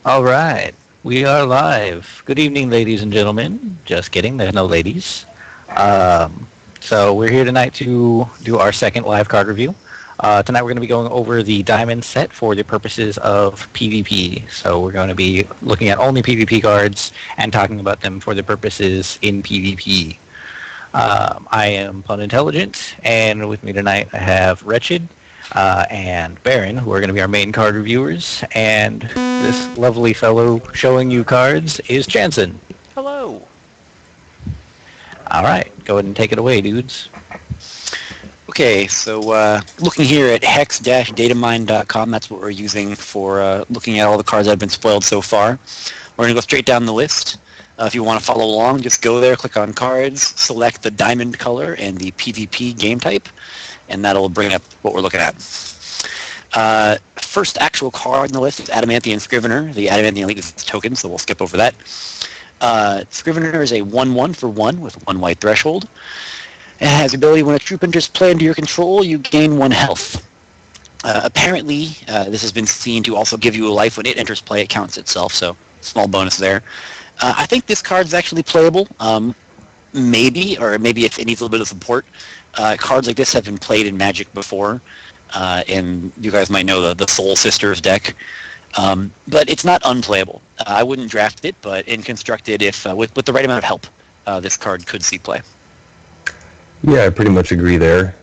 All right, we are live. Good evening, ladies and gentlemen. Just kidding, there's no ladies. Um, so we're here tonight to do our second live card review. Tonight we're going to be going over the diamond set for the purposes of PvP. So we're going to be looking at only PvP cards and talking about them for the purposes in PvP. I am Pun Intelligent, and with me tonight I have Wretched and Baron, who are going to be our main card reviewers. And this lovely fellow showing you cards is Jansen. Hello. All right, go ahead and take it away, dudes. Okay, so looking here at hex-datamine.com, that's what we're using for looking at all the cards that have been spoiled so far. We're going to go straight down the list. If you want to follow along, just go there, click on cards, select the diamond color and the PvP game type, and that'll bring up what we're looking at. First actual card on the list is Adamanthian Scrivener. The Adamanthian Elite is token, so we'll skip over that. Scrivener is a 1/1 for 1 with 1 white threshold. It has the ability when a troop enters play under your control, you gain 1 health. Apparently, this has been seen to also give you a life when it enters play. It counts itself, so small bonus there. I think this card is actually playable. Maybe it needs a little bit of support. Cards like this have been played in Magic before, and you guys might know the Soul Sisters deck. But it's not unplayable. I wouldn't draft it, but in Constructed, if with the right amount of help, this card could see play. Yeah, I pretty much agree there.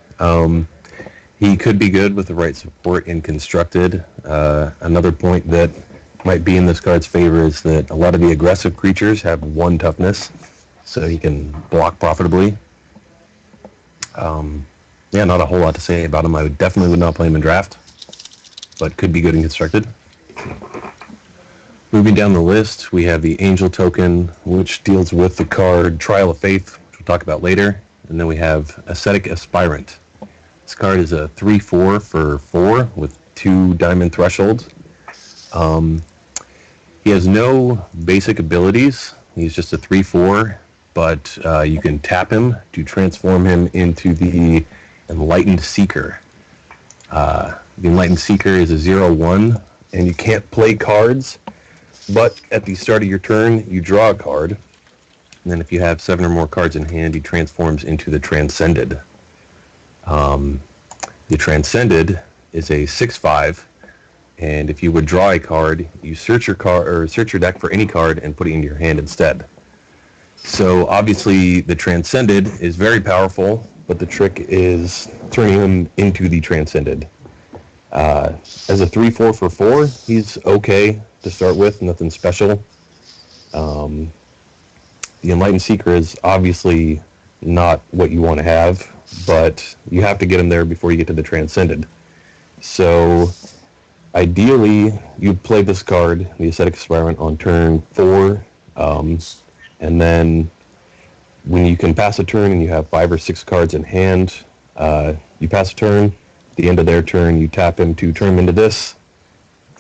He could be good with the right support in Constructed. Another point that might be in this card's favor is that a lot of the aggressive creatures have 1 toughness, so he can block profitably. Yeah, not a whole lot to say about him. I definitely would not play him in draft, but could be good in Constructed. Moving down the list, we have the Angel token, which deals with the card Trial of Faith, which we'll talk about later. And then we have Ascetic Aspirant. This card is a 3/4 for 4 with 2 diamond thresholds. He has no basic abilities. He's just a 3/4, but you can tap him to transform him into the Enlightened Seeker. The Enlightened Seeker is a 0/1, and you can't play cards, but at the start of your turn, you draw a card. And then if you have 7 or more cards in hand, he transforms into the Transcended. The Transcended is a 6/5, and if you would draw a card, you search your deck for any card and put it into your hand instead. So obviously the Transcended is very powerful, but the trick is turning him into the Transcended. As a 3/4 for 4, he's okay to start with, nothing special. The Enlightened Seeker is obviously not what you want to have, but you have to get him there before you get to the Transcended. So ideally, you play this card, the Ascetic Aspirant, on turn 4, and then when you can pass a turn and you have 5 or 6 cards in hand, you pass a turn. At the end of their turn, you tap him to turn him into this,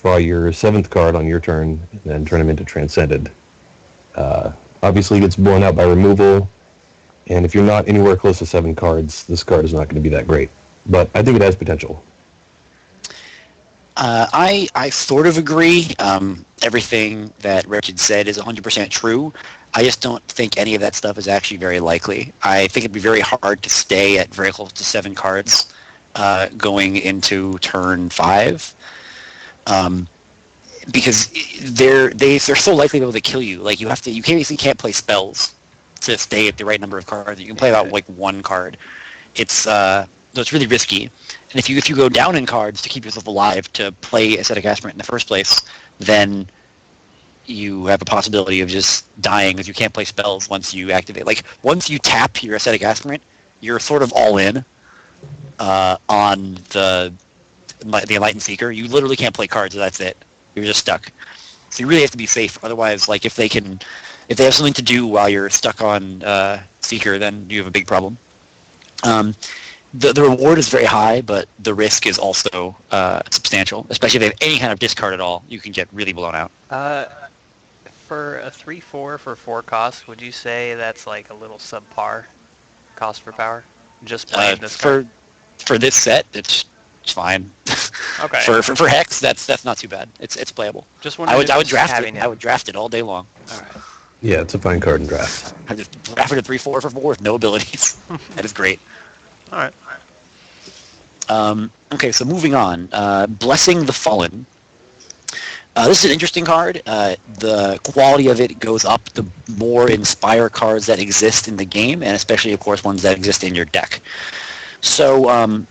draw your 7th card on your turn, and then turn him into Transcended. Obviously, he gets blown out by removal, and if you're not anywhere close to 7 cards, this card is not going to be that great. But I think it has potential. I sort of agree. Everything that Richard said is 100% true. I just don't think any of that stuff is actually very likely. I think it'd be very hard to stay at very close to 7 cards going into turn 5. Because they're so likely to be able to kill you. Like you basically can't play spells to stay at the right number of cards. You can play about like 1 card. So it's really risky. And if you go down in cards to keep yourself alive to play Ascetic Aspirant in the first place, then you have a possibility of just dying because you can't play spells once you activate. Like once you tap your Ascetic Aspirant, you're sort of all in on the Enlightened Seeker. You literally can't play cards. That's it. You're just stuck. So you really have to be safe. Otherwise, like if they have something to do while you're stuck on Seeker, then you have a big problem. The reward is very high, but the risk is also substantial. Especially if they have any kind of discard at all, you can get really blown out. For a 3/4 for 4 cost, would you say that's like a little subpar cost for power? Just playing this card? For this set, it's fine. Okay. For Hex, that's not too bad. It's playable. Just I wondering. would if just draft having it. I would draft it all day long. All right. Yeah, it's a fine card in draft. I just drafted a 3/4 for 4 with no abilities. That is great. All right. Okay, so moving on. Blessing the Fallen. This is an interesting card. The quality of it goes up the more Inspire cards that exist in the game, and especially, of course, ones that exist in your deck. So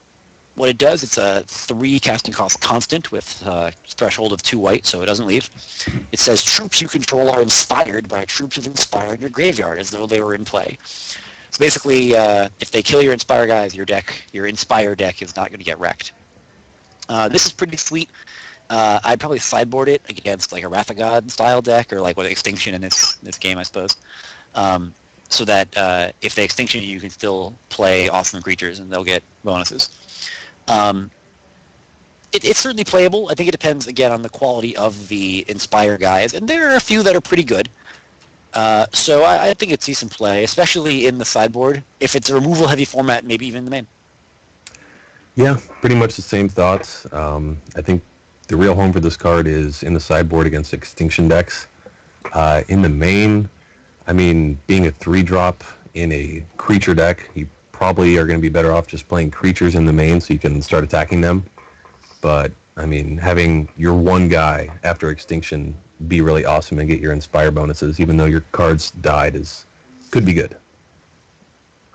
what it does, it's a 3 casting cost constant with a threshold of 2 white, so it doesn't leave. It says troops you control are inspired by troops of Inspire in your graveyard, as though they were in play. So basically, if they kill your Inspire guys, your Inspire deck is not going to get wrecked. This is pretty sweet. I'd probably sideboard it against like a Wrath of God style deck, or like with Extinction in this game, I suppose. So that if they Extinction you can still play awesome creatures and they'll get bonuses. It's certainly playable. I think it depends, again, on the quality of the Inspire guys, and there are a few that are pretty good. So I think it's decent play, especially in the sideboard. If it's a removal-heavy format, maybe even in the main. Yeah, pretty much the same thoughts. I think the real home for this card is in the sideboard against Extinction decks. In the main, I mean, being a 3-drop in a creature deck, you probably are going to be better off just playing creatures in the main so you can start attacking them. But, I mean, having your one guy after Extinction be really awesome and get your Inspire bonuses, even though your cards died, could be good.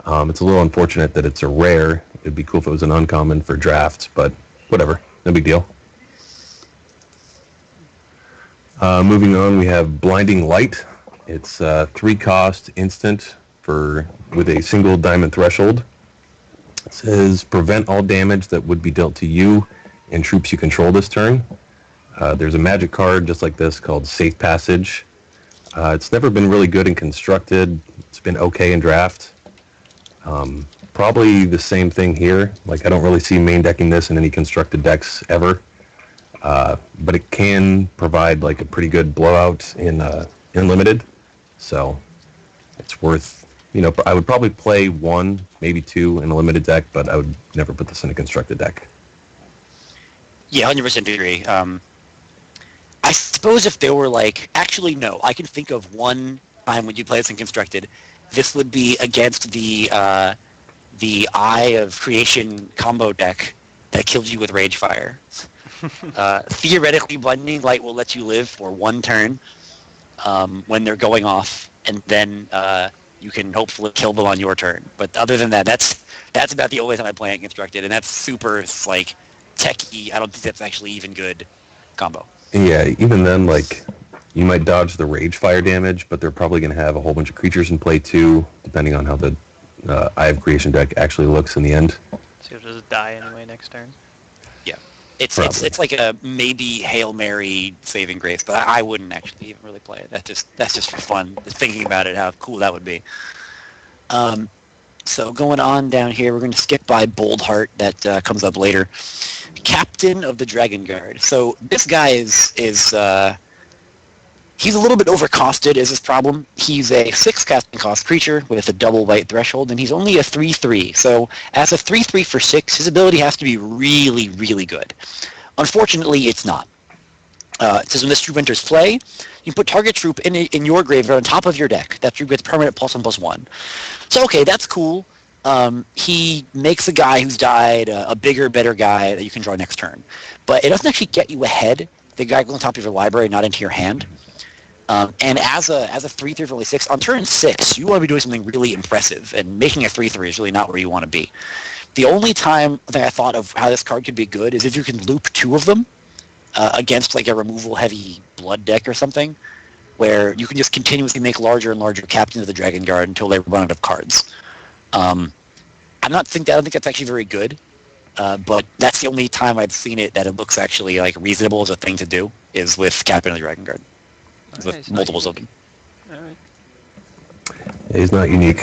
It's a little unfortunate that it's a rare. It'd be cool if it was an uncommon for drafts, but whatever. No big deal. Moving on, we have Blinding Light. It's 3 cost instant with a single diamond threshold. It says prevent all damage that would be dealt to you and troops you control this turn. There's a magic card just like this called Safe Passage. It's never been really good in Constructed. It's been okay in Draft. Probably the same thing here. Like, I don't really see main decking this in any Constructed decks ever. But it can provide like a pretty good blowout in Limited. So it's worth, I would probably play 1, maybe 2 in a Limited deck, but I would never put this in a Constructed deck. Yeah, 100% agree. I suppose if there were actually no, I can think of one time when you play this in Constructed. This would be against the Eye of Creation combo deck that killed you with Ragefire. Theoretically, Blinding Light will let you live for 1 turn when they're going off, and then you can hopefully kill them on your turn. But other than that, that's about the only time I play it Constructed, and that's super techy. I don't think that's actually even good combo. Yeah, even then, you might dodge the Ragefire damage, but they're probably going to have a whole bunch of creatures in play too, depending on how the Eye of Creation deck actually looks in the end. So you'll just die anyway next turn. Yeah, it's like a maybe Hail Mary saving grace, but I wouldn't actually even really play it. That's just for fun. Just thinking about it, how cool that would be. So going on down here, we're going to skip by Bold Heart. That comes up later. Captain of the Dragon Guard. So this guy is he's a little bit overcosted is his problem. He's a 6 casting cost creature with a double white threshold, and he's only a 3/3. So as a 3/3 for 6, his ability has to be really, really good. Unfortunately, it's not. It says when this troop enters play, you put target troop in your graveyard on top of your deck. That troop gets permanent +1/+1. So okay, that's cool. He makes a guy who's died a bigger, better guy that you can draw next turn. But it doesn't actually get you ahead. The guy goes on top of your library, not into your hand. And as a 3/3 for only 6, on turn 6, you want to be doing something really impressive, and making a 3/3 is really not where you want to be. The only time that I thought of how this card could be good is if you can loop 2 of them against a removal-heavy blood deck or something, where you can just continuously make larger and larger captains of the Dragon Guard until they run out of cards. I don't think that's actually very good, but that's the only time I've seen it that it looks actually reasonable as a thing to do, is with Captain of the Dragon Guard. With multiples of them. All right. He's not unique.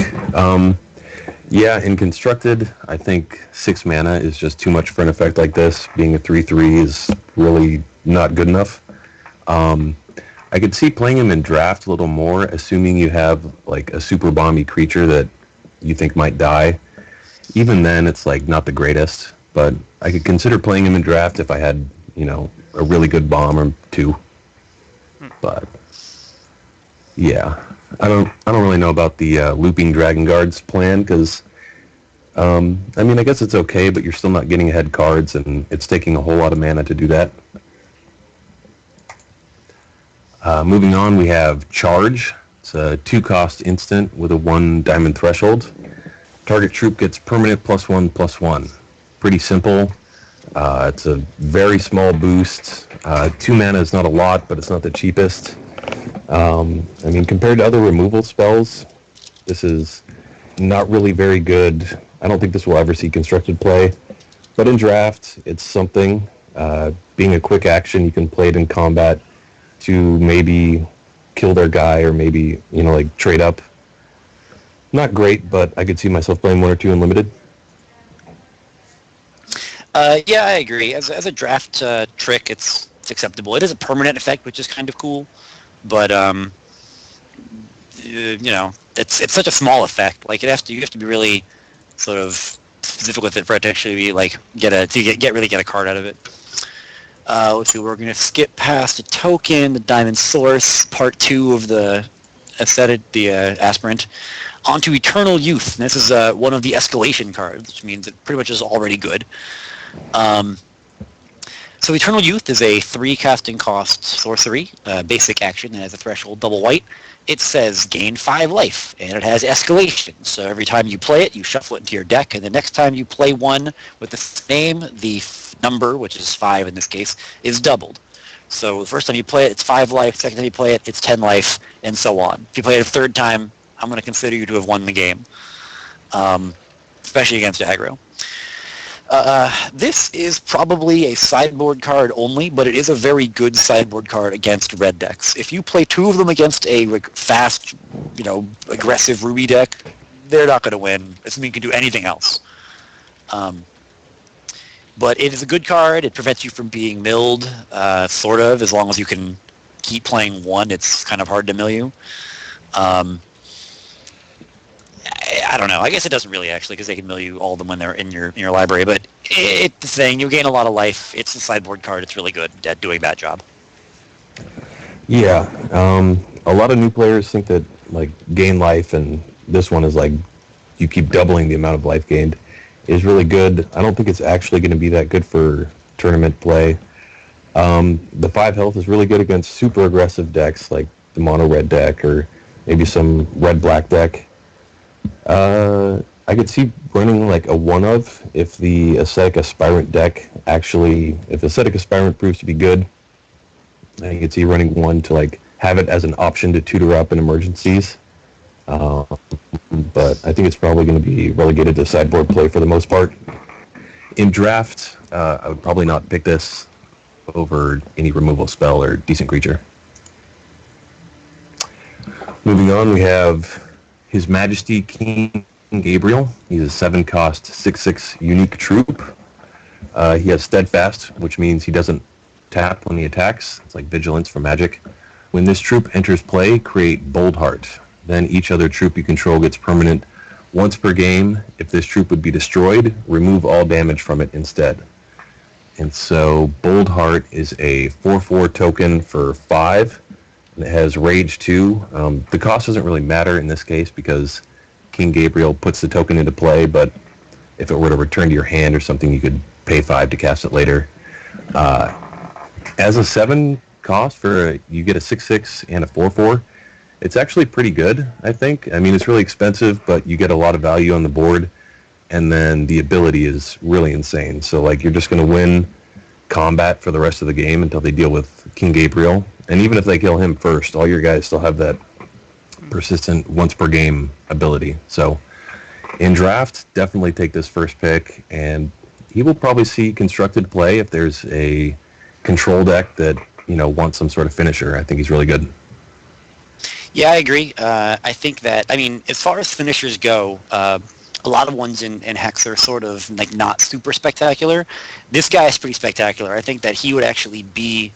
Yeah, in Constructed, I think 6 mana is just too much for an effect like this. Being a 3/3 is really not good enough. I could see playing him in Draft a little more, assuming you have a super bomby creature that you think might die. Even then, it's not the greatest. but I could consider playing him in draft if I had, a really good bomb or two. But yeah, I don't really know about the looping Dragon Guards plan because, I guess it's okay, but you're still not getting ahead cards, and it's taking a whole lot of mana to do that. Moving on, we have Charge. It's a 2-cost instant with a 1 diamond threshold. Target troop gets permanent +1/+1. Pretty simple. It's a very small boost. 2 mana is not a lot, but it's not the cheapest. Compared to other removal spells, this is not really very good. I don't think this will ever see constructed play. But in draft, it's something. Being a quick action, you can play it in combat to maybe kill their guy or maybe, trade up. Not great, but I could see myself playing 1 or 2 in limited. Yeah, I agree. As a draft trick, it's acceptable. It is a permanent effect, which is kind of cool, but it's such a small effect. Like you have to be really sort of specific with it for it to actually get a card out of it. Let's see. We're going to skip past a token, the Diamond Source, part 2 of the aspirant, onto Eternal Youth. And this is one of the escalation cards, which means it pretty much is already good. So Eternal Youth is a 3 casting cost sorcery, basic action, and has a threshold double white. It says gain 5 life, and it has escalation. So every time you play it, you shuffle it into your deck, and the next time you play one with the name, the number, which is 5 in this case, is doubled. So the first time you play it, it's 5 life. Second time you play it, it's 10 life, and so on. If you play it a third time, I'm going to consider you to have won the game, especially against aggro. This is probably a sideboard card only, but it is a very good sideboard card against red decks. If you play 2 of them against a fast, aggressive Ruby deck, they're not going to win. Assuming you can do anything else. But it is a good card. It prevents you from being milled, sort of, as long as you can keep playing 1. It's kind of hard to mill you. I don't know. I guess it doesn't really actually, because they can mill you all of them when they're in your library. But it's the thing. You gain a lot of life. It's a sideboard card. It's really good at doing that job. Yeah. A lot of new players think that gain life, and this one is you keep doubling the amount of life gained, is really good. I don't think it's actually going to be that good for tournament play. The 5 health is really good against super aggressive decks like the mono red deck or maybe some red black deck. I could see running a 1-of if the Ascetic Aspirant deck if Ascetic Aspirant proves to be good. I could see running 1 to have it as an option to tutor up in emergencies. But I think it's probably going to be relegated to sideboard play for the most part. In draft, I would probably not pick this over any removal spell or decent creature. Moving on, we have His Majesty King Gabriel. He's a 7-cost 6/6 unique troop. He has Steadfast, which means he doesn't tap when he attacks. It's like Vigilance from Magic. When this troop enters play, create Bold Heart. Then each other troop you control gets permanent once per game. If this troop would be destroyed, remove all damage from it instead. And so Bold Heart is a 4/4 token for 5. And it has Rage 2. The cost doesn't really matter in this case because King Gabriel puts the token into play, but if it were to return to your hand or something, you could pay 5 to cast it later. As a 7 cost you get a 6/6 and a 4/4. It's actually pretty good, I think. It's really expensive, but you get a lot of value on the board, and then the ability is really insane. So you're just going to win combat for the rest of the game until they deal with King Gabriel. And even if they kill him first, all your guys still have that persistent once per game ability. So in draft, definitely take this first pick, and he will probably see constructed play if there's a control deck that wants some sort of finisher. I think he's really good. Yeah, I agree. I think that, as far as finishers go, a lot of ones in Hex are sort of not super spectacular. This guy is pretty spectacular. I think that he would actually be